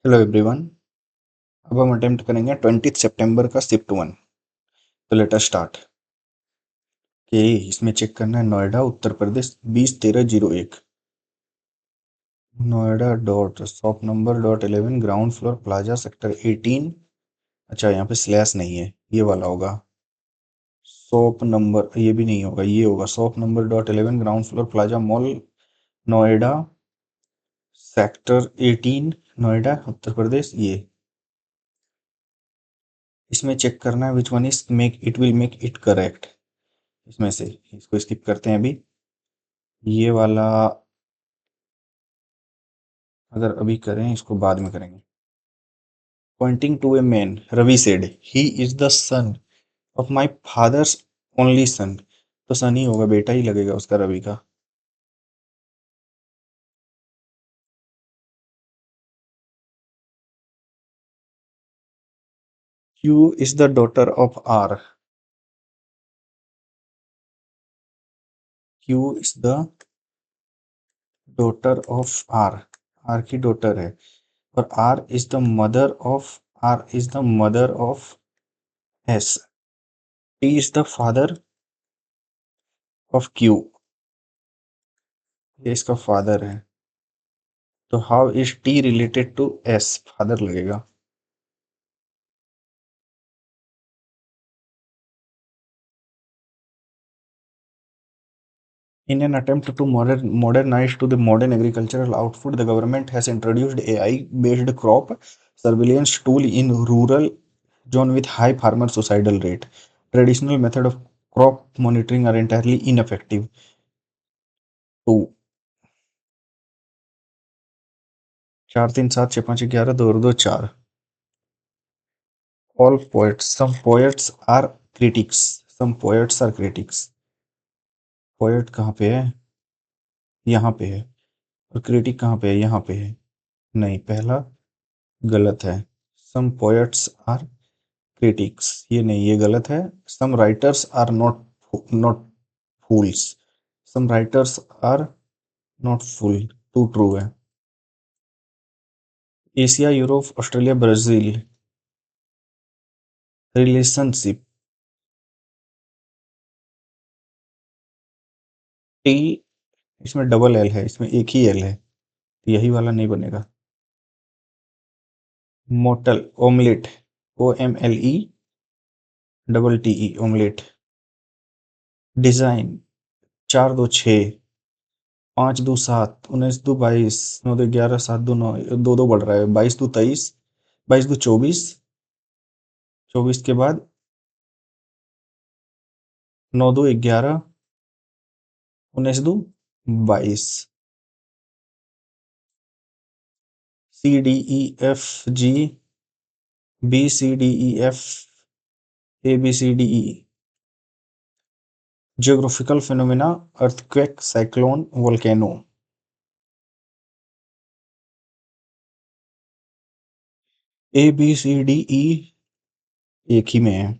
Hello everyone. अब हम attempt करेंगे 20 सितंबर का शिफ्ट 1। तो लेट अस स्टार्ट। कि इसमें चेक करना है नोएडा उत्तर प्रदेश 201301। Noida dot shop number dot 11 ground floor plaza sector 18। अच्छा, यहाँ पे स्लैश नहीं है, ये वाला होगा। शॉप नंबर ये भी नहीं होगा, ये होगा shop number dot 11 ground floor plaza mall Noida sector 18 Noida Uttar Pradesh. ये इसमें चेक करना है which one is make it will make it correct. इसमें से इसको स्किप करते हैं अभी। ये वाला अगर अभी करें, इसको बाद में करेंगे। Pointing to a man Ravi said he is the son of my father's only son. तो सन ही होगा, बेटा ही लगेगा उसका रवि का। Q is the daughter of R. Q is the daughter of R. R की डॉटर है। और R is the mother of S. T is the father of Q. ये इसका फादर है। तो how is T related to S, father लगेगा। In an attempt to modernize to the modern agricultural output, the government has introduced AI-based crop surveillance tool in rural zone with high farmer suicidal rate. Traditional method of crop monitoring are entirely ineffective. 2 4 3 7 6 5 11 2 2 4। All poets. Some poets are critics. Some poets are critics. Poet कहाँ पे है? यहाँ पे है। और critic कहाँ पे है? यहाँ पे है। नहीं, पहला गलत है। Some poets are critics, ये नहीं, ये गलत है। Some writers are not fools. Some writers are not fool, too true है। Asia Europe Australia Brazil relationship. T इसमें डबल एल है, इसमें एक ही एल है, तो यही वाला नहीं बनेगा। मोटल omelette OMLE double TE omelette. Design 4 2 6 5 2 7 19 2 22 9 2 11 7 2 9 2 2 बढ़ रहा है, 22 2 23 22 2 24 24 के बाद 9 2 11 19 2 22। CDEFG BCDEF ABCDE। Geographical phenomena earthquake cyclone volcano. ABCDE एक ही में है।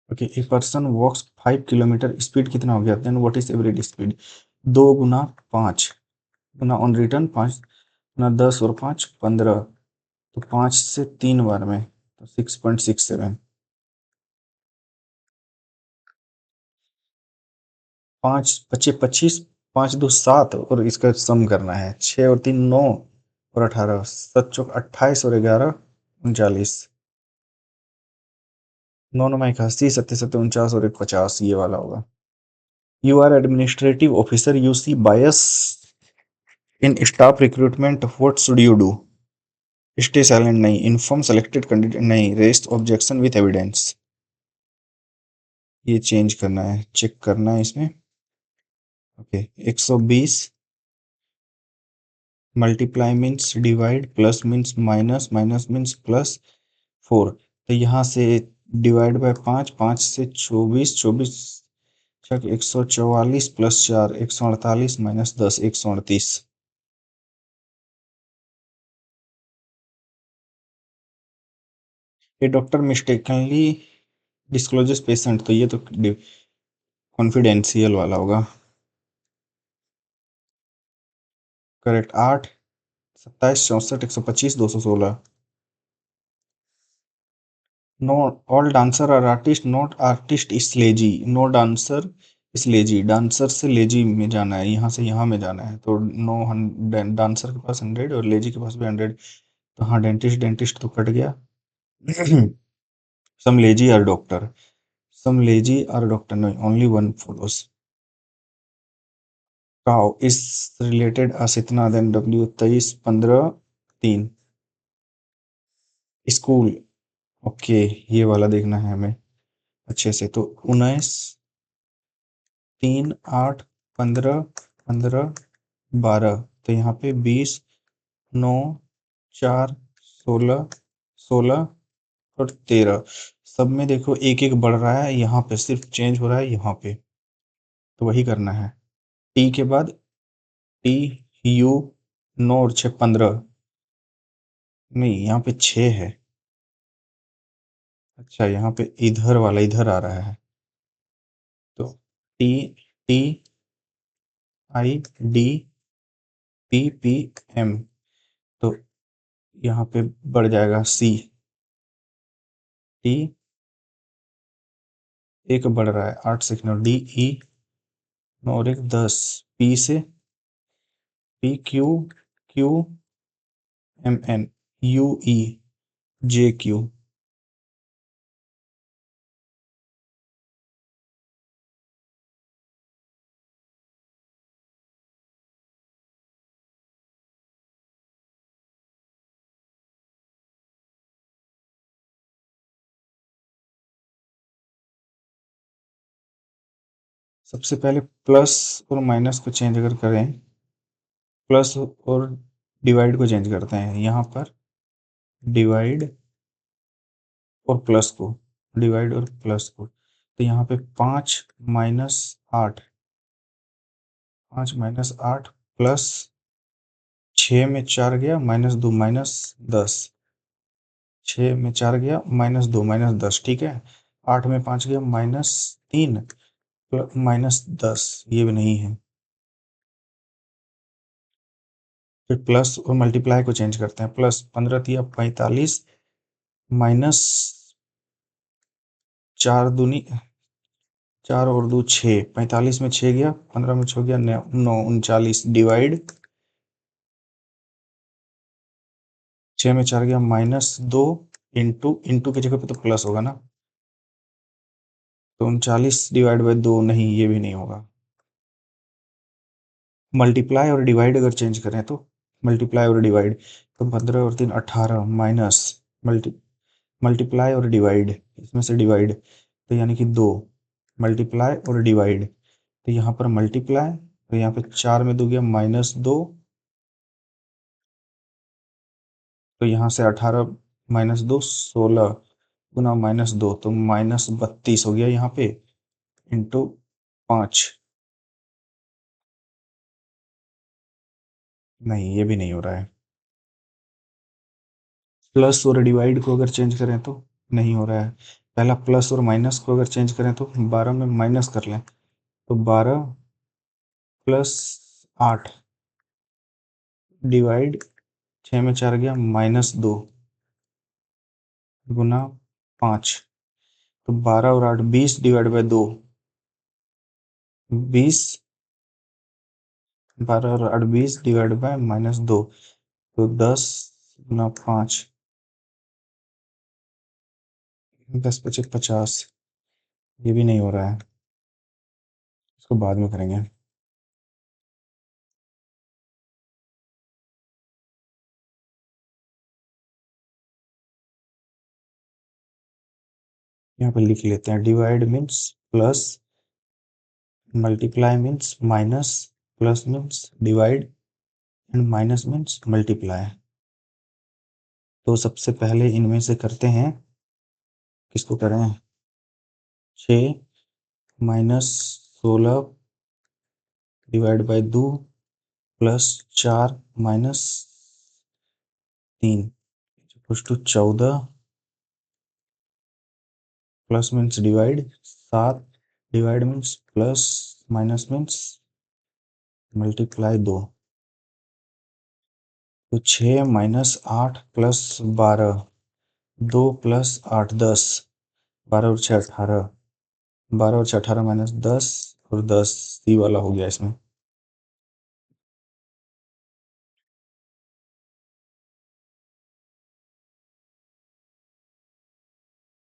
ओके, ए पर्सन वॉक्स 5 किलोमीटर, स्पीड कितना हो गया? Then what is average speed? 2 गुना 5 गुना ऑन रिटर्न 5 गुना 10 और 5 15। तो 5 से 3 बार में तो 6.67। 5 25 25 5 2 7 और इसका सम करना है। 6 और 3 9 और 18 7 चौक 28 और 11 39। 9 9 81 सत्ते सत्ते 49 और 1 50, ये वाला होगा। You are administrative officer, you see bias in staff recruitment, what should you do? Stay silent नहीं, इन्फॉर्म सेलेक्टेड कैंडिडेट नहीं, रेस्ट ऑब्जेक्शन विथ एविडेंस। ये चेंज करना है, चेक करना है इसमें। Okay, 120 multiply means divide, plus means minus, minus means +4। तो यहाँ से डिवाइड बाय 5, 5 से 24, 24 छक 144 +4 148 -10 138। A doctor mistakenly discloses patient, तो ये तो कॉन्फिडेंशियल वाला होगा। Correct. 8, 27, 64, 125, 216। No, all dancer are artist, not artist is lazy. No dancer is lazy, dancer से लेजी में जाना है, यहाँ से यहाँ में जाना है, तो नो, डांसर के पास 100 और लेजी के पास भी 100, तो हाँ, डेंटिस्ट डेंटिस्ट तो कट गया। Some lazy are doctor, some lazy are doctor, no, only one follows। Cow is related असितना देन डब्ल्यू, 23, 15, 3। स्कूल, ओके, ये वाला देखना है हमें अच्छे से, तो 19, 3, 8, 15, 15, 12, तो यहाँ पे 20, 9, 4, 16, 16 और 13, सब में देखो एक एक बढ़ रहा है, यहाँ पे सिर्फ चेंज हो रहा है यहाँ पे, तो वही करना है। टी के बाद टी, यू, 9 और 6, 15, नहीं यहाँ पे 6 है। अच्छा, यहाँ पे इधर वाला इधर आ रहा है, तो टी, टी, आई, डी, पी, पी, एम, तो यहाँ पे बढ़ जाएगा सी, टी, एक बढ़ रहा है 8 सेकंड, डी, ई, 9 और 1, 10, पी से P, Q, Q, M, N, U, E, J, Q. सबसे पहले प्लस और माइनस को चेंज अगर करें, प्लस और डिवाइड को चेंज करते हैं, यहाँ पर डिवाइड और प्लस को, डिवाइड और प्लस को, तो यहाँ पे 5 - 8, 5 - 8 प्लस 6 में 4 गया, -2, -10, 6 में 4 गया, -2, -10, ठीक है। 8 में 5 गया, -3, -10, ये भी नहीं है। फिर प्लस और मल्टीप्लाई को चेंज करते हैं, प्लस 15 दिया 45, माइनस 4 दूनी 4 और 2 6, 45 में 6 गया, 15 में 6 गया, 9, 39, डिवाइड 6 में 4 गया, -2, इंटू इंटू की जगह पे तो प्लस होगा ना, तो 39/2, नहीं ये भी नहीं होगा। मल्टीप्लाई और डिवाइड अगर चेंज करें तो, मल्टीप्लाई और डिवाइड, तो 15 और 3, 18, माइनस मल्टी मल्टीप्लाई और डिवाइड, इसमें से डिवाइड, तो यानी कि 2, मल्टीप्लाई और डिवाइड, तो यहाँ पर मल्टीप्लाई, तो यहाँ पे 4 में 2 गया, -2, तो यहाँ से 18 -2, 16 गुना -2, तो -32 हो गया यहाँ पे, इंटू 5, नहीं ये भी नहीं हो रहा है। प्लस और डिवाइड को अगर चेंज करें तो नहीं हो रहा है। पहला प्लस और माइनस को अगर चेंज करें तो 12 में माइनस कर लें, तो 12 + 8 डिवाइड 6 में 4 गया, -2 गुना 5, तो 12 और 8, 20/2, 20, 12 और 8, 20/-2, तो 10 × 5, 10×5 = 50, ये भी नहीं हो रहा है, इसको बाद में करेंगे। यहाँ पर लिख लेते हैं, divide means plus, multiply means minus, plus means divide and minus means multiply. तो सबसे पहले इनमें से करते हैं, किसको करें, 6 - 16 ÷ 2 +4 -3 = 14, plus means divide, 7 divide means plus, minus means multiply 2, तो 6 माइनस 8 प्लस 12, 2 प्लस 8 10, 12 और 6 18, 12 और 6 18 माइनस 10 और 10 सी वाला हो गया इसमें।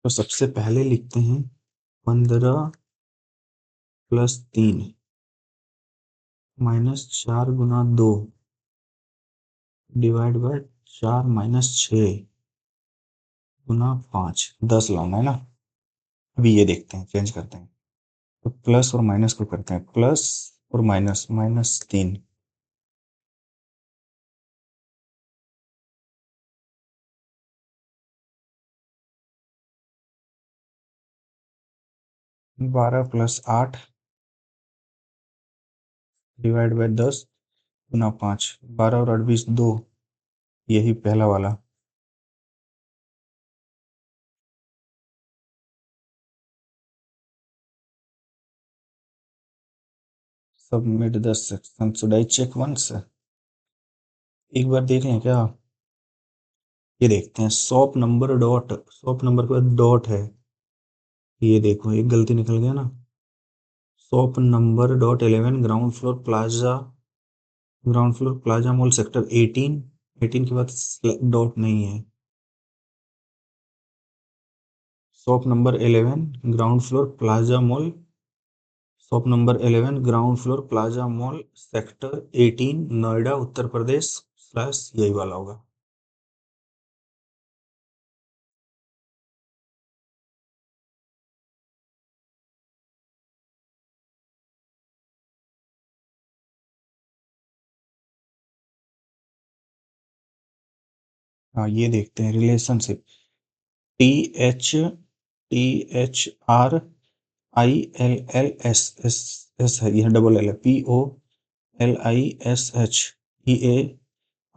तो सबसे पहले लिखते हैं 15 plus 3 minus 4 Guna 2 divide by 4 minus 6 गुना 5, 10 लाना है ना। अभी ये देखते हैं, चेंज करते हैं। तो प्लस और माइनस को करते हैं, प्लस और minus, minus 3, 12 plus 8 divide by 10 गुना 5, 12 और 8 20 2, यही पहला वाला। Submit the section, should I check once, एक बार देख लें क्या। ये देखते हैं, shop number dot, shop number के बाद डॉट है, ये देखो एक गलती निकल गया ना। Shop number dot 11 ground floor plaza, ground floor plaza mall sector 18, 18 के बाद डॉट नहीं है। Shop number 11 ground floor plaza mall, shop number 11 ground floor plaza mall sector 18 Noida Uttar Pradesh slash, यही वाला होगा। हाँ ये देखते हैं, relationship, T H, T H R I L L S S S है, यह डबल एल है, P O L I S H E A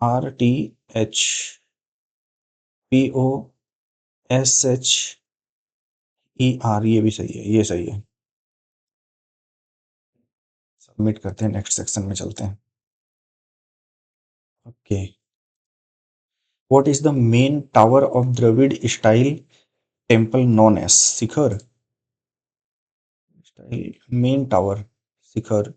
R T H P O S H E R, ये भी सही है, ये सही है। सबमिट करते हैं, नेक्स्ट सेक्शन में चलते हैं। Okay, what is the main tower of Dravida style temple known as, shikhara style main tower, shikhara.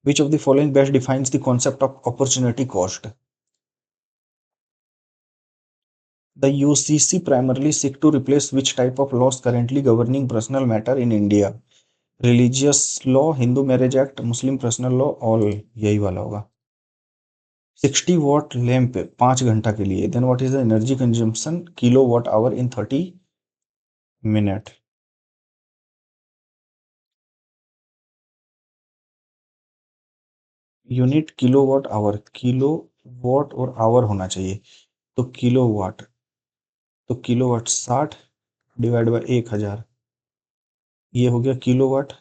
Which of the following best defines the concept of opportunity cost? The UCC primarily seek to replace which type of laws currently governing personal matter in India? Religious law, Hindu Marriage Act, Muslim Personal Law, all, यही वाला होगा। 60 watt lamp 5 घंटा के लिए, then what is the energy consumption kilowatt hour in 30 minute? Unit kilowatt hour, kilo watt और our होना चाहिए, तो किलोवाट, तो किलोवाट 60 डिवाइड बाय 1000, ये हो गया किलोवाट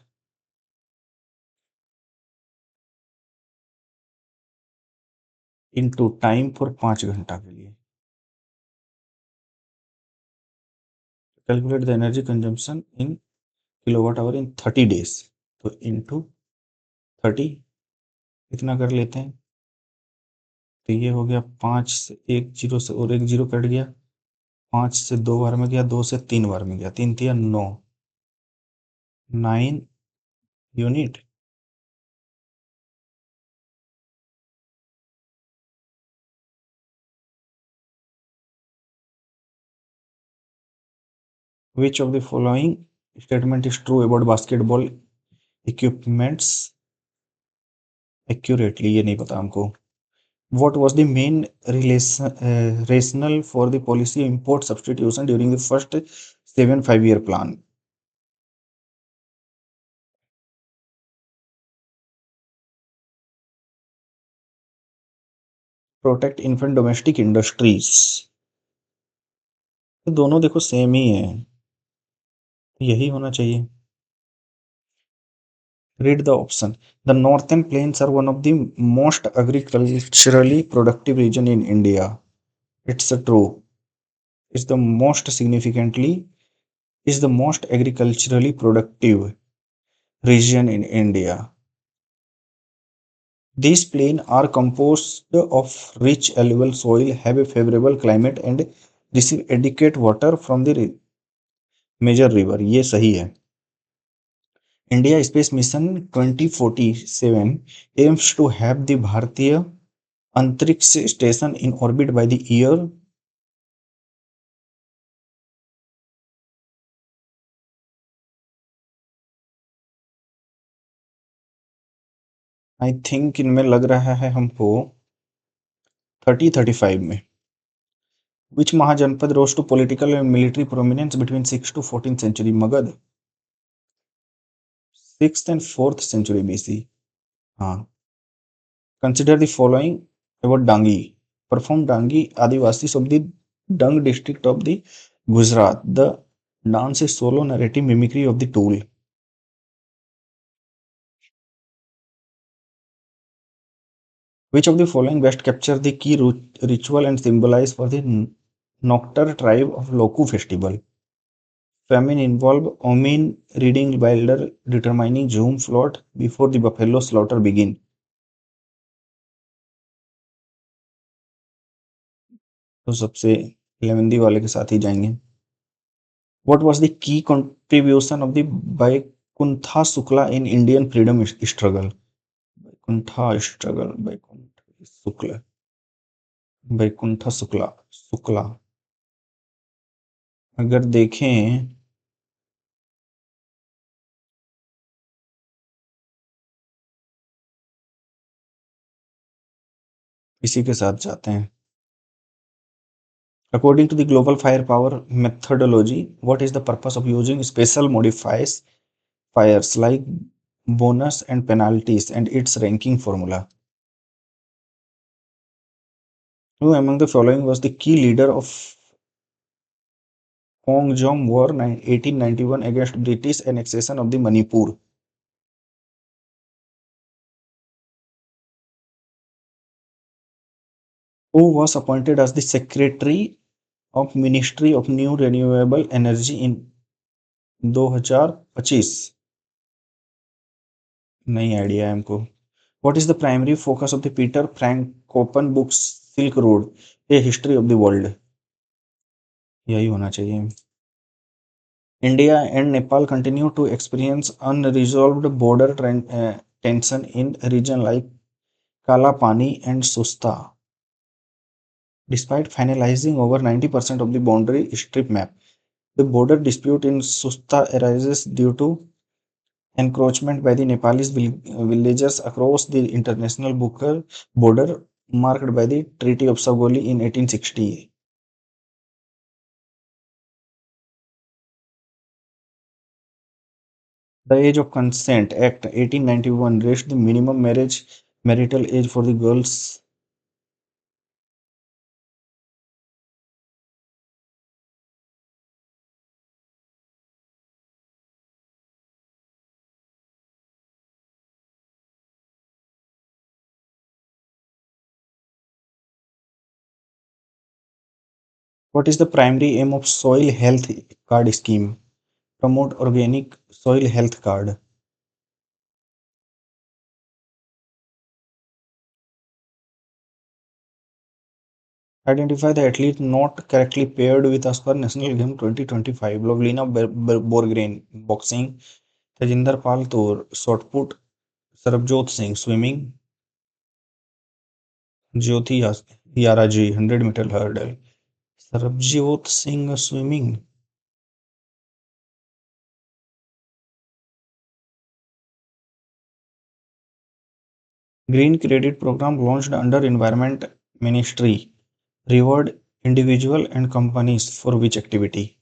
इनटू टाइम फॉर 5 घंटा के लिए। Calculate the energy consumption in kilowatt hour in 30 days, तो इनटू 30 इतना कर लेते हैं, तो ये हो गया 5 से 1 जीरो से और 1 जीरो कट गया, 5 से 2 बार में गया, 2 से 3 बार में गया, 3 तिया 9, 9 unit. Which of the following statement is true about basketball equipments accurately, ये नहीं पता हमको। What was the main rationale for the policy import substitution during the first 7 5-year plan? Protect infant domestic industries, तो दोनों देखो same ही है, यही होना चाहिए। Read the option. The northern plains are one of the most agriculturally productive region in India. It's true. is the most significantly is the most agriculturally productive region in India. These plains are composed of rich alluvial soil, have a favorable climate and receive adequate water from the major river. ये सही है. India Space Mission 2047 aims to have the Bharatiya Antariksh Station in orbit by the year. I think इनमें लग रहा है हमको 3035 में. Which Mahajanpad rose to political and military prominence between 6th to 14th century? Magad. 6th and 4th century BC. हाँ. Consider the following about Dangi. Perform Dangi Adivasis of the Dung district of the Gujarat. The dance is solo narrative mimicry of the tool. Which of the following best capture the key ritual and symbolize for the Noctur tribe of Loku festival? Famine involve Omin reading Wilder determining Zoom float before the buffalo slaughter begin. तो सबसे लेवेंदी वाले के साथ ही जाएंगे. What was the key contribution of the Vaikuntha Shukla in Indian freedom struggle? Vaikuntha struggle, Vaikuntha Shukla, Vaikuntha Shukla. अगर देखें इसी के साथ जाते हैं. According to the global firepower methodology, what is the purpose of using special modifiers fires like bonus and penalties and its ranking formula? Who among the following was the key leader of Kongjong War 1891 against British annexation of the Manipur? Who was appointed as the Secretary of Ministry of New Renewable Energy in 2025? नहीं idea है हमको. What is the primary focus of the Peter Frankopan books Silk Road, A History of the World? यही होना चाहिए. India and Nepal continue to experience unresolved border tension in region like Kalapani and Susta. Despite finalizing over 90% of the boundary strip map, the border dispute in Susta arises due to encroachment by the Nepalese villagers across the international border marked by the Treaty of Sagoli in 1860. The Age of Consent Act 1891 raised the minimum marital age for the girls. What is the primary aim of Soil Health Card Scheme? Promote organic soil health card. Identify the athlete not correctly paired with us per National Game 2025. Lovlina Borgrain, boxing. Tejinder Pal Tour, shot put. Sarabjot Singh, swimming. Jyoti Yara Ji, 100-meter hurdle. Sarabjot Singh, swimming. Green Credit Program launched under Environment Ministry. Reward individual and companies for which activity?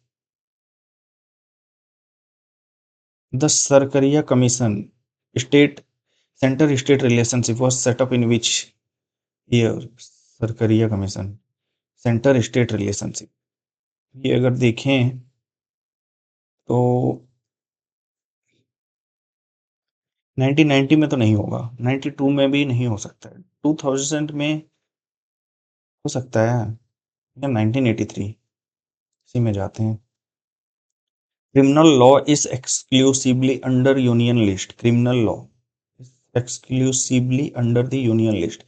The Sarkaria Commission, state center-state relationship was set up in which year? Sarkaria commission, centre state relationship. ये अगर देखें तो 1990 में तो नहीं होगा, 92 में भी नहीं हो सकता है, 2000 में हो सकता है या 1983. इसी में जाते हैं। Criminal law is exclusively under union list. Criminal law exclusively under the union list.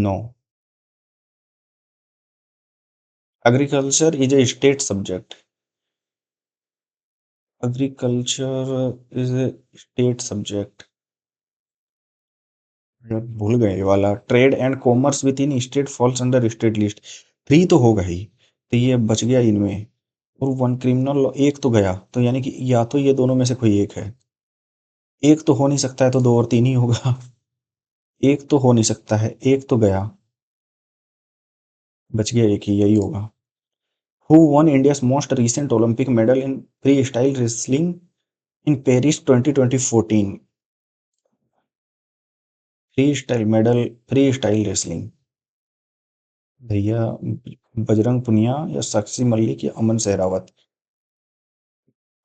No. Agriculture is a state subject. Agriculture is a state subject. भूल गए ये वाला। Trade and commerce with in state falls under state list. Three तो होगा ही, तो ये बच गया इनमें। और वन क्रिमिनल लॉ एक तो गया, तो यानी कि या तो ये दोनों में से कोई एक है। एक तो हो नहीं सकता है, तो दो और तीन ही होगा। एक तो हो नहीं सकता है, एक तो गया, बच गया एक ही, यही होगा। Who won India's most recent Olympic medal in freestyle wrestling in Paris 2014? Freestyle medal, freestyle wrestling। भैया, बजरंग पुनिया या साक्षी मलिक या अमन सहरावत।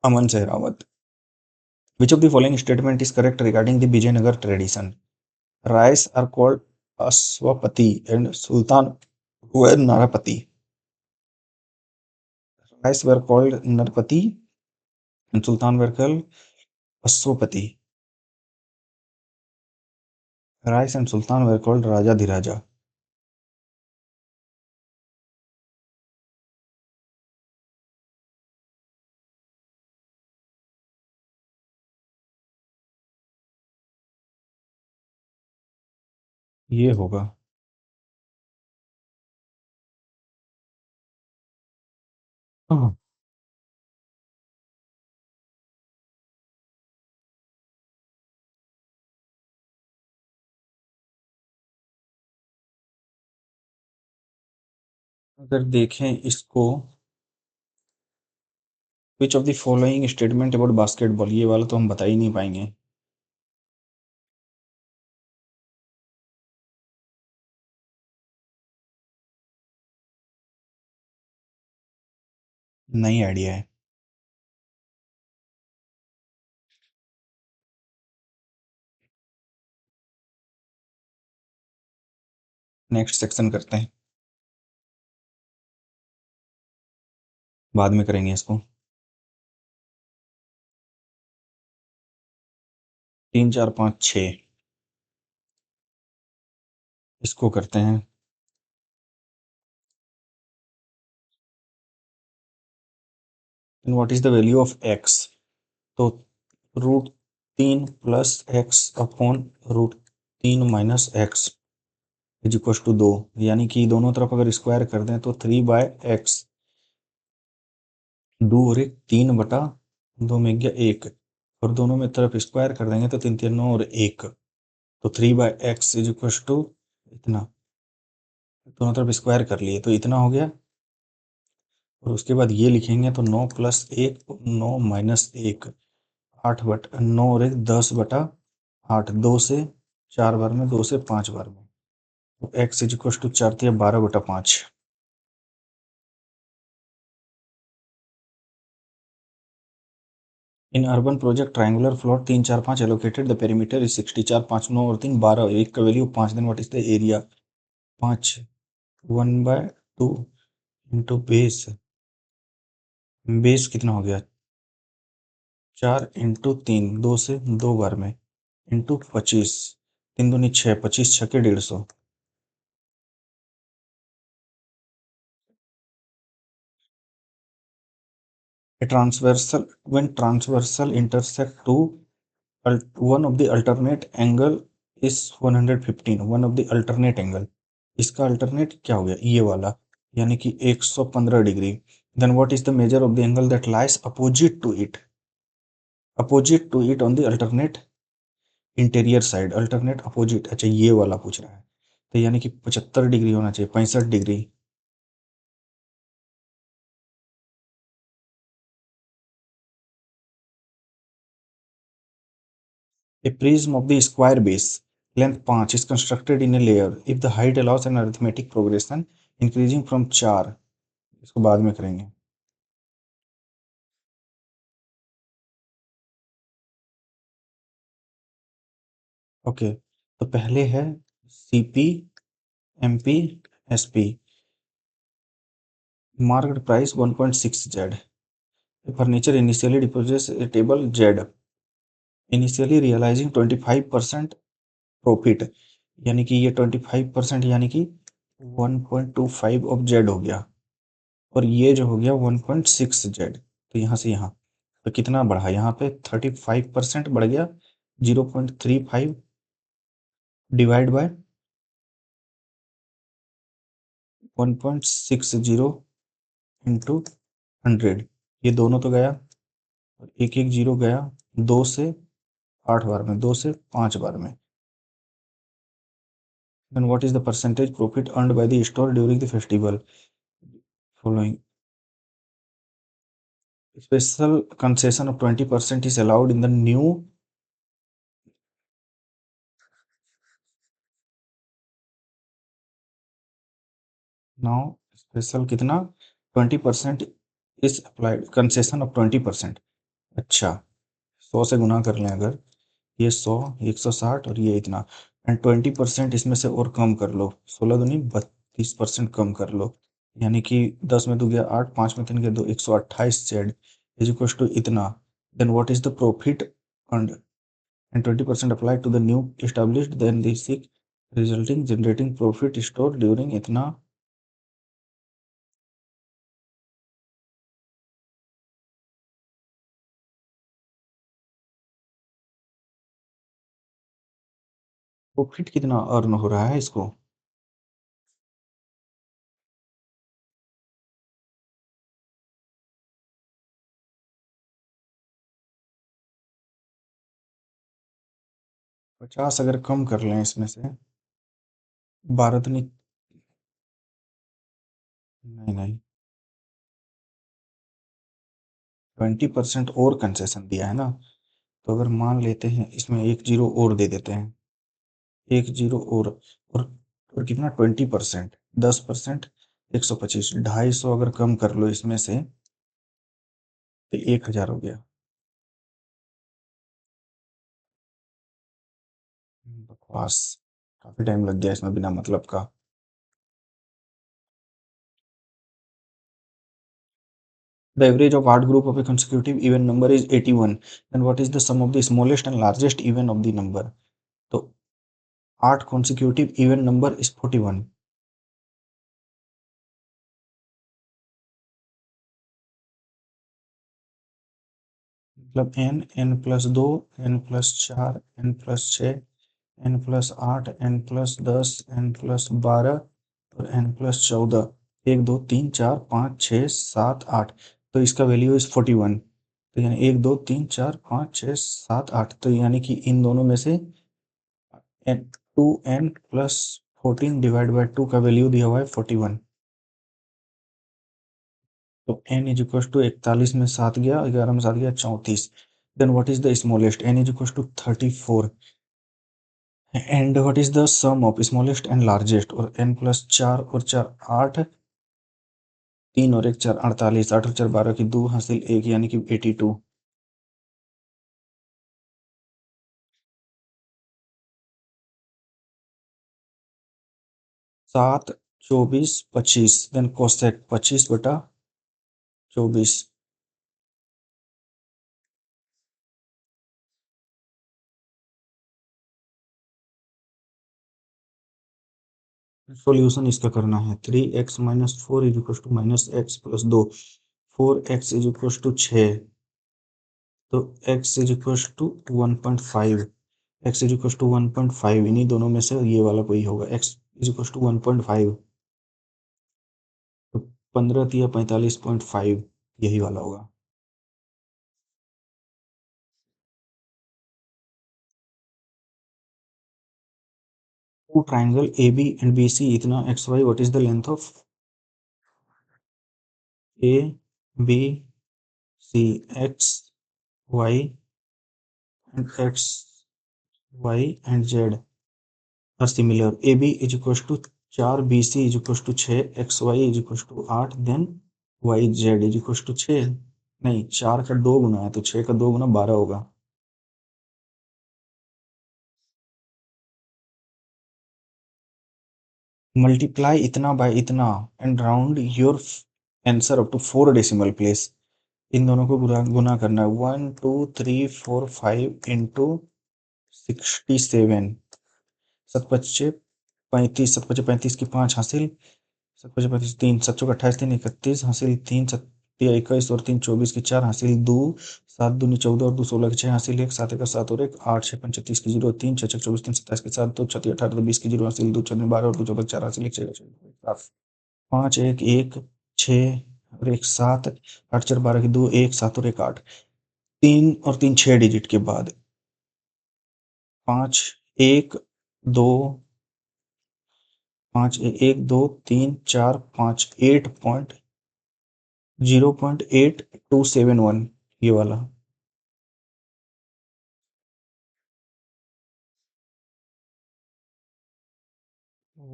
अमन Sehrawat. Which of the following statement is correct regarding the Vijayanagar tradition? Rais are called Aswapati and Sultan were Narapati. Rais were called Narpati and Sultan were called Aswapati. Rais and Sultan were called Raja Dhiraja. ये होगा। हाँ। अगर देखें इसको, which of the following statement about basketball, ये वाला तो हम बता ही नहीं पाएंगे। नहीं आइडिया है। नेक्स्ट सेक्शन करते हैं, बाद में करेंगे इसको। 3 4 5 6 इसको करते हैं। What is the value of x? तो √3 + x upon √3 - x is equal to 2, यानी कि दोनों तरफ अगर स्क्वायर कर दें तो 3/x। 2 और 1 3/2 में गया 1, और दोनों में तरफ स्क्वायर कर देंगे तो 3 3 9 और 1, तो 3/x इज इक्व टू इतना। दोनों तरफ स्क्वायर कर लिए तो इतना हो गया, और उसके बाद ये लिखेंगे तो 9 + 1 9 - 1, 8/9 और 1 10/8, 2 से 4 बार में, 2 से 5 बार में, तो x is equal to 4 × 12/5। In urban project triangular plot 3 4 5 allocated the perimeter is 60। 4 5 9 और 3 12, 1 का value 5, then what is the area? 5 1/2 into base. Base कितना हो गया? 4 इंटू 3, 2 से 2 बार में, इंटू 25, 3 दूनी 6, 25 छके 150। A transversal, when transversal intersect two, one of the alternate angle is 115, one of the alternate angle, इसका alternate क्या हो गया? ये वाला, यानी कि 115 degree. then what is the measure of the angle that lies opposite to it? opposite to it on the alternate interior side, alternate opposite, अच्छा ये वाला पूछ रहा है, तो यानी कि 75 डिग्री होना चाहिए, 65 degree. A prism of the square base, length 5, is constructed in a layer if the height allows an arithmetic progression increasing from 4। इसको बाद में करेंगे। ओके, तो पहले है CP, MP, SP। market price 1.6 z. Furniture initially deposits a table z, initially realizing 25% profit, यानी कि ये 25% यानी कि 1.25 ऑफ जेड हो गया, और ये जो हो गया 1.6 जेड। तो यहाँ से यहाँ तो कितना बढ़ा, यहाँ पे 35% बढ़ गया, 0.35 डिवाइड बाय 1.60 इंटू 100, ये दोनों तो गया और एक एक जीरो गया, 2 से 8 बार में, 2 से 5 बार में। Then what is the percentage profit earned by the store during the festival? Following special concession of 20% is allowed in the new now special कितना 20% is applied, concession of 20%। अच्छा, 100 से गुना कर लें अगर, ये 100, 160 और ये इतना, एंड 20% इसमें से और कम कर लो, 16 दूनी 32% कम कर लो, यानी कि 10 में 2 गया 8, 5 में 3 गया 2, 128 जेड इज इक्वल टू इतना। Then what is the profit earned and 20% applied to the new established, then the SIC resulting generating profit stored during इतना। प्रॉफिट कितना अर्न हो रहा है इसको, पचास अगर कम कर लें इसमें से, 12 तो नहीं, नहीं नहीं, 20% और कंसेशन दिया है ना, तो अगर मान लेते हैं इसमें एक जीरो और दे देते हैं, एक जीरो और कितना 20%, 10%, 125, 250 अगर कम कर लो इसमें से तो 1000 हो गया। बकवास, काफी टाइम लग गया इसमें बिना मतलब का। The average of odd group of a consecutive even number is 81. Then what is the sum of the smallest and largest even of the number? तो 8 consecutive even number is 41। मतलब n, n+2, n+4, n+6, n+8, n+10, n+12 और n+14, 1 2 3 4 5 6 7 8, तो इसका value is 41। तो यानी 1 2 3 4 5 6 7 8, तो यानी कि इन दोनों में से एन 2n+14 डिवाइड बाई 2 का वैल्यू दिया हुआ है 41। तो n इज इक्वल टू 41 में 7 गया, 11 में 7 गया 34। Then what is the smallest, n is equal to 34, and what is the sum of smallest and largest, और n+4 और 4 8, 3 और 1 4 48, 8 और 4 12 की 2 हासिल 1 यानी कि 82। 7 24 25, देन कोसेक 25/24। सॉल्यूशन इसका करना है, 3x-4 is equal to -x+2, 4x is equal to 6, तो x is equal to 1.5, x is equal to 1.5, इन्हीं दोनों में से ये वाला कोई होगा, x इज इक्वल टू 1.5, तो 15 या 45.5 यही वाला होगा। Two triangle A B and B C इतना X Y, what is the length of A B C, X Y and X Y and Z are similar, AB is equals to 4, BC is equals to 6, XY is equals to 8, then YZ is equals to 6, नहीं 4 का 2 गुना है तो 6 का 2 गुना 12 होगा। Multiply इतना by इतना and round your answer up to 4 decimal place. इन दोनों को गुना करना है। 1 2 3 4 5 इंटू 67। 7 5 35, 7 5 35 की 5 हासिल, 7 5 35 3, 7 चौक 28 3 31 हासिल, 3 7 21 और 3 24 की 4 हासिल, 2 7 दूनी 14 और 2 16 की 6 हासिल, 1 7 1 7 और 1 8 6 5 36 की 0 3 6 6 24 3 27 की 7 2 36 18 2 20 की 0 हासिल, 2 4 12 और 2 14 4 हासिल, 1 6 7 5 1 1 6 और 1 7 8 4 12 की 2 1 7 और 1 8, 3 और 3 6 डिजिट के बाद 5 1 2 5 1 2 3 4 5 0.8271 ये वाला।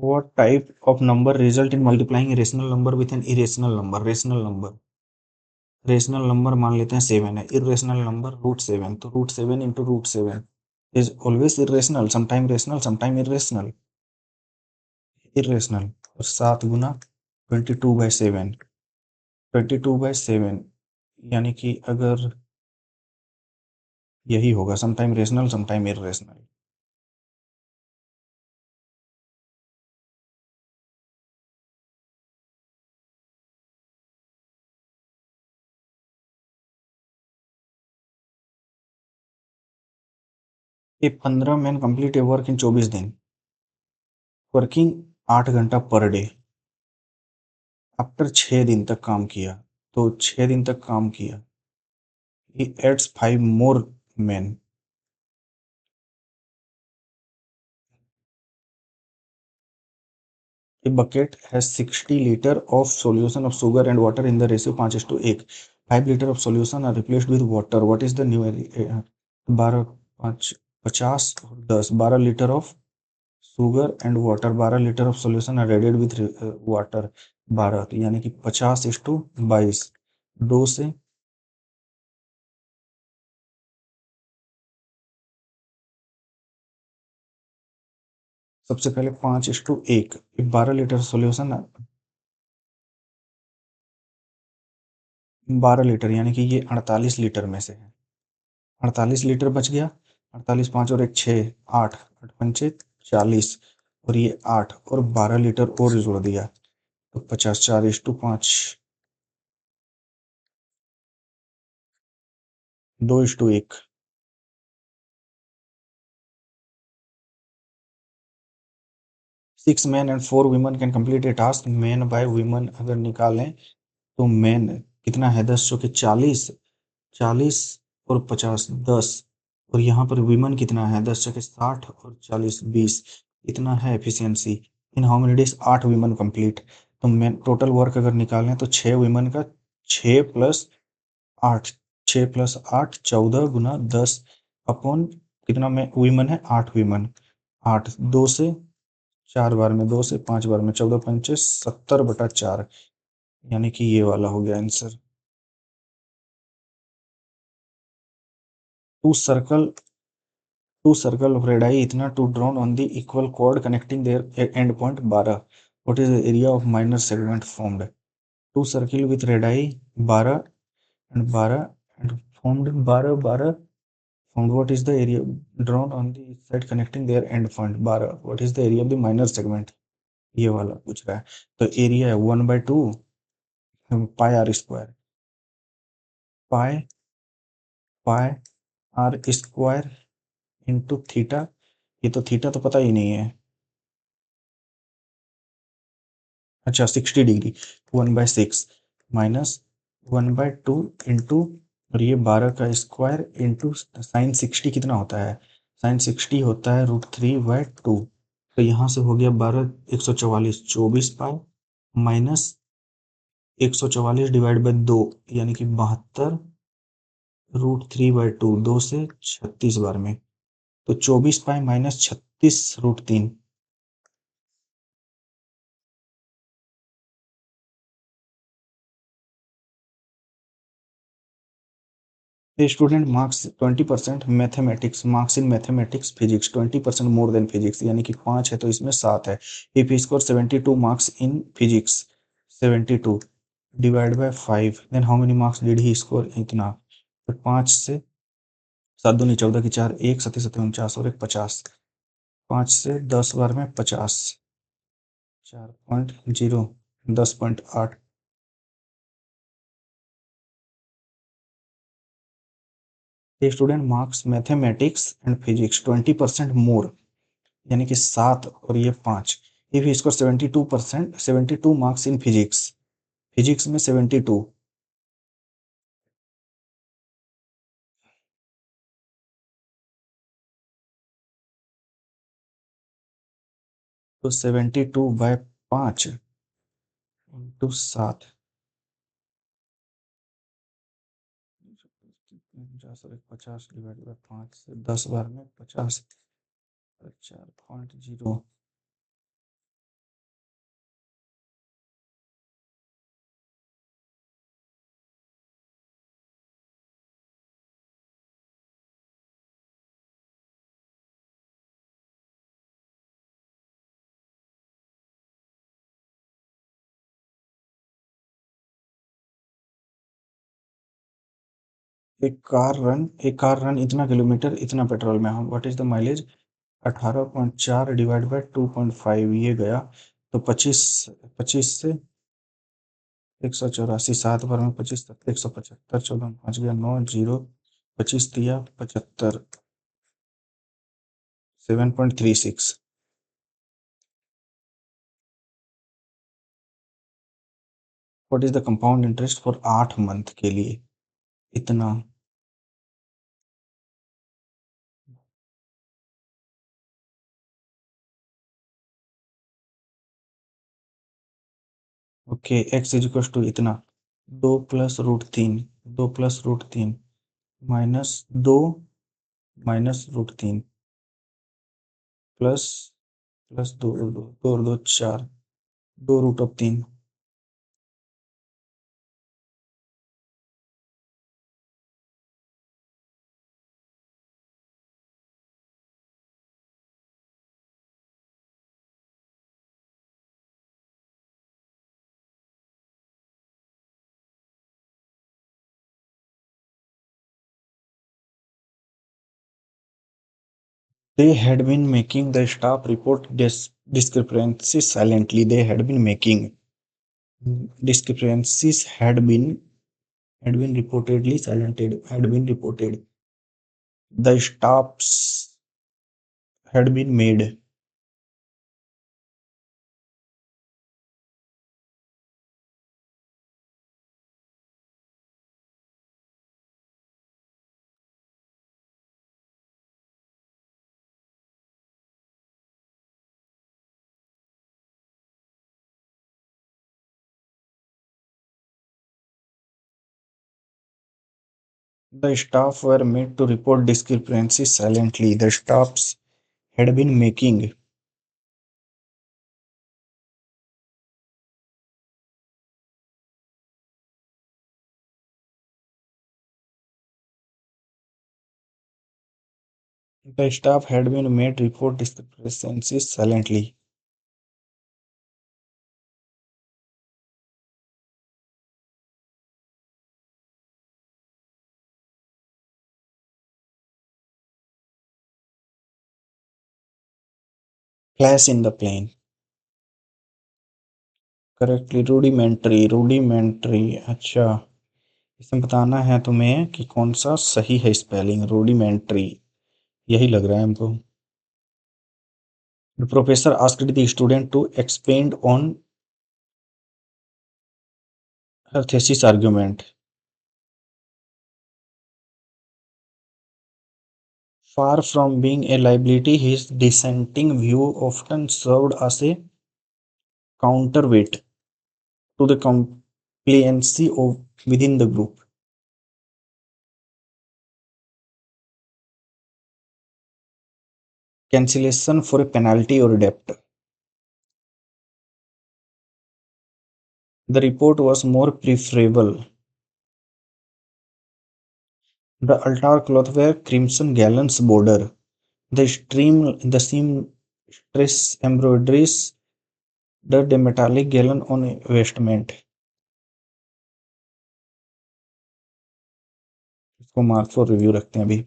What type of number result in multiplying a rational number with an irrational number? Rational number मान लेते हैं 7 है, इरेशनल नंबर √7, तो √7 into √7 is always irrational, sometime rational sometime irrational, irrational. और 7 गुना 22/7, 22/7 यानी कि अगर यही होगा, समटाइम रेशनल समटाइम इरेशनल। ये 15 man complete A work in 24 दिन, वर्किंग 8 घंटा पर डे, आफ्टर 6 दिन तक काम किया, तो 6 दिन तक काम किया, he adds 5 more men। A bucket has 60 liter of solution of sugar and water in the ratio 5:1। 5 liter of solution are replaced with water, what is the new 12 5 50 और 10, 12 litre of sugar and water, 12 litre of solution are added with water 12, तो यानी कि 50:22। 2 से सबसे पहले 5:1, 12 litre solution, 12 litre यानी कि ये 48 लीटर में से है, 48 लीटर बच गया। 48 5 और 1 6 8 8 पंचे 40 और ये 8 और 12 लीटर और जोड़ दिया तो 50, 4:5, 2:1। 6 men and 4 women can complete A task, man by women अगर निकालें तो मैन कितना है, 10 चौके 40, 40 और 50 10, और यहाँ पर विमन कितना है, 10 चौके 60 और 40 20, इतना है efficiency. In how many days, 8 women complete, तो मैन टोटल वर्क अगर निकालें तो 6 विमन का 6 प्लस 8, 6 प्लस 8 14 गुना 10 अपॉन कितना में विमन है, 8 विमन, 8 2 से 4 बार में, 2 से 5 बार में, 14 पंचे 70/4, यानी कि ये वाला हो गया answer. Two circle two circle of radii इतना two drawn on the equal chord connecting their end point 12, what is the area of minor segment formed? Two circle with radii 12 and 12 and formed 12 12 formed, what is the area drawn on the side connecting their end point 12, what is the area of the minor segment? ये वाला पूछ रहा है, तो area है 1/2 pi r square, pi pi r square into theta, ये तो theta तो पता ही नहीं है, अच्छा 60 डिग्री, 1/6 माइनस 1/2 इंटू, और ये 12 का स्क्वायर इंटू साइन 60 कितना होता है, साइन 60 होता है √3/2, तो यहाँ से हो गया 12 144 24 पाई माइनस 144 डिवाइड बाई 2 यानी कि 72 √3/2, 2 से 36 बार में, तो 24 pi minus 36√3। A student marks 20% mathematics, marks in mathematics physics 20% more than physics, यानी कि 5 है तो इसमें 7 है। If he score 72 marks in physics, 72 divide by 5, then how many marks did he score, इतना। तो 5 से 7 दूनी 14 की 4, 1 7 7 49 और 1 50। 5 से 10 बार में 50, 4.0, 10.8। The student marks mathematics and physics 20% मोर, यानी कि 7 और ये 5। If he score 72%, 72 marks in physics, physics में 72, तो 72/5 इंटू 7, 50 और 50 डिवाइड बाय 5 से 10 बार में 50, 4.0। एक कार रन इतना किलोमीटर इतना पेट्रोल में, हम what is the mileage, 18.4 divide by 2.5, ये गया। तो 25, 25 से 184, 7 बार में 25, 175, 14 5 गया 9, 0, 25 दिया 75, 7.36। What is the compound interest for 8 month के लिए, इतना। Okay, x is equal to इतना, 2 + √3, 2 + √3 -2 -√3 प्लस प्लस 2 और 2, 2 और 2 4, 2√3। They had been making the staff report discrepancies silently. They had been making discrepancies had been reportedly silented, had been reported. The staffs had been made. The staff were made to report discrepancies silently. The staffs had been making. The staff had been made report discrepancies silently. Flash in the plane. Correctly, rudimentary, rudimentary. अच्छा, इसमें बताना है तुम्हें कि कौन सा सही है स्पेलिंग, rudimentary, यही लग रहा है हमको। The professor asked the student to expand on her thesis argument. Far from being a liability, his dissenting view often served as a counterweight to the compliancy of within the group. Cancellation for a penalty or debt. The report was more preferable. The altar cloth were crimson gallants border. The seamstress embroideries the metallic gallon on a vestment. इसको mark for review रखते हैं अभी।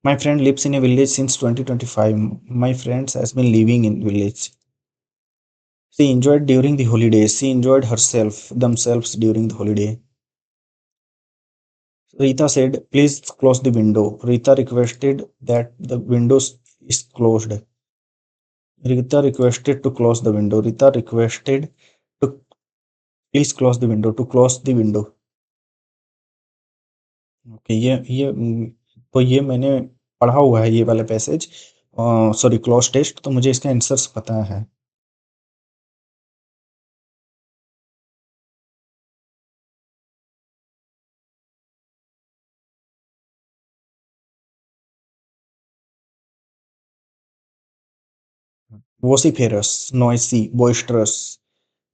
My friend lives in a village since 2025। My friends has been living in village. She enjoyed during the holidays. She enjoyed themselves during the holiday. Rita said, please close the window. Rita requested that the window is closed. Rita requested to close the window. Rita requested to please close the window. To close the window. Okay तो ये मैंने पढ़ा हुआ है ये वाला passage. Sorry clause test, तो मुझे इसका आंसर्स पता है। Vociferous, noisy, boisterous.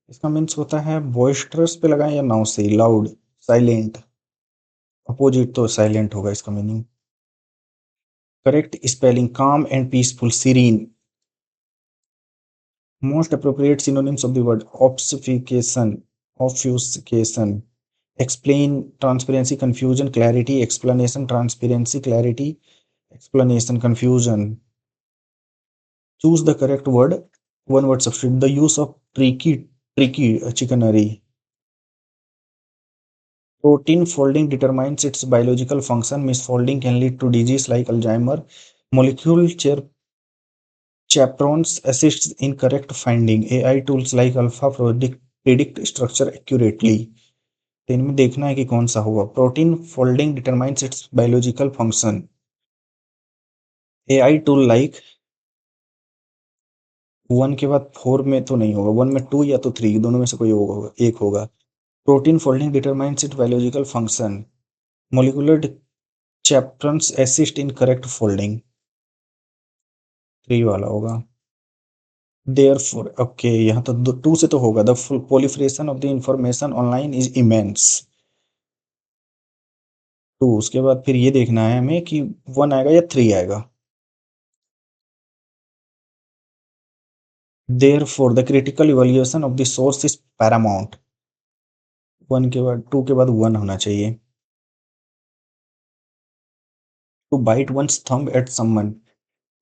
इसका मीन्स होता है बॉइस्टरस पे लगाएं या नाउसी, लाउड, साइलेंट। अपोजिट तो साइलेंट होगा इसका meaning. Correct spelling calm and peaceful, serene. Most appropriate synonyms of the word obfuscation, obfuscation, explain, transparency, confusion, clarity, explanation, transparency, clarity, explanation, confusion. Choose the correct word. One word substitute. The use of tricky chicanery. Protein folding determines its biological function. Misfolding can lead to disease like Alzheimer. Molecule chaperones assists in correct finding. AI tools like Alpha predict structure accurately. तो इनमें देखना है कि कौन सा होगा। Protein folding determines it's biological function. AI tool like, one के बाद फोर में तो नहीं होगा, वन में टू या तो थ्री, दोनों में से कोई होगा, एक होगा। Protein folding determines it biological function. Molecular chapters assist in correct folding, three वाला होगा। देयरफॉर, ओके, यहाँ तो टू से तो होगा। The proliferation of the information online is immense, two. उसके बाद फिर ये देखना है हमें कि वन आएगा या थ्री आएगा। Therefore the critical evaluation of the source is paramount, one के बाद, टू के बाद वन होना चाहिए। To bite one's thumb at someone,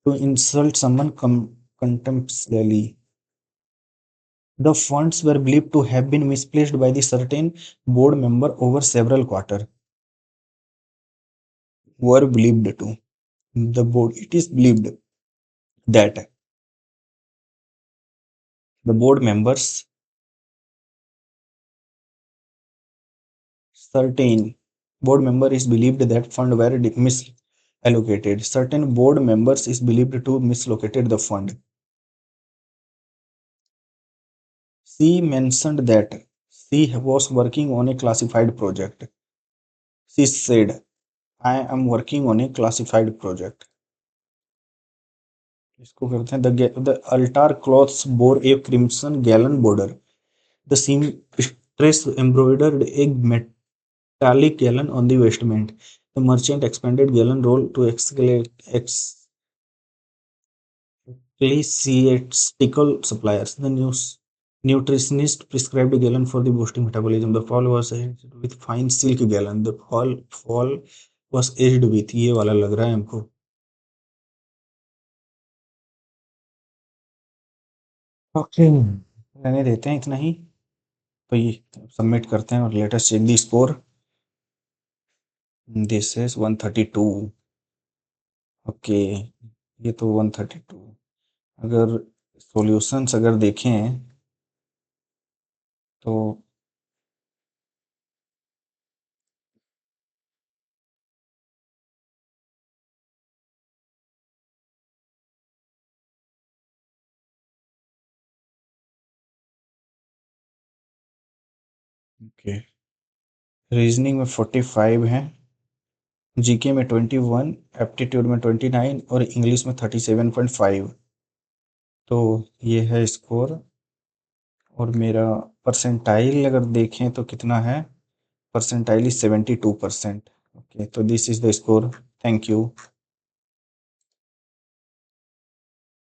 to insult someone contemptuously. The funds were believed to have been misplaced by the certain board member over several quarters. Were believed to. The board, it is believed that the board members, certain board member is believed that fund were misallocated. Certain board members is believed to mislocated the fund. She mentioned that she was working on a classified project. She said, I am working on a classified project. इसको करते हैं the altar cloths bore a crimson galloon border, the seamstress embroidered a metallic galloon on the vestment, the merchant expended galloon roll to ecclesiastical suppliers, the nutritionist prescribed a gallon for the boosting metabolism, the fall was edged with fine silk gallon, the fall was edged with, ये वाला लग रहा है हमको। Okay, रहने देते हैं इतना ही। तो ये सबमिट करते हैं और latest check the score. This is 132। Okay, ये तो 132। अगर सॉल्यूशंस अगर देखें तो ओके, रीजनिंग में 45 है, जीके में 21, एप्टीट्यूड में 29 और इंग्लिश में 37.5। तो ये है स्कोर। और मेरा परसेंटाइल अगर देखें तो कितना है, परसेंटाइल इज 72%। ओके, तो this is the score. Thank you.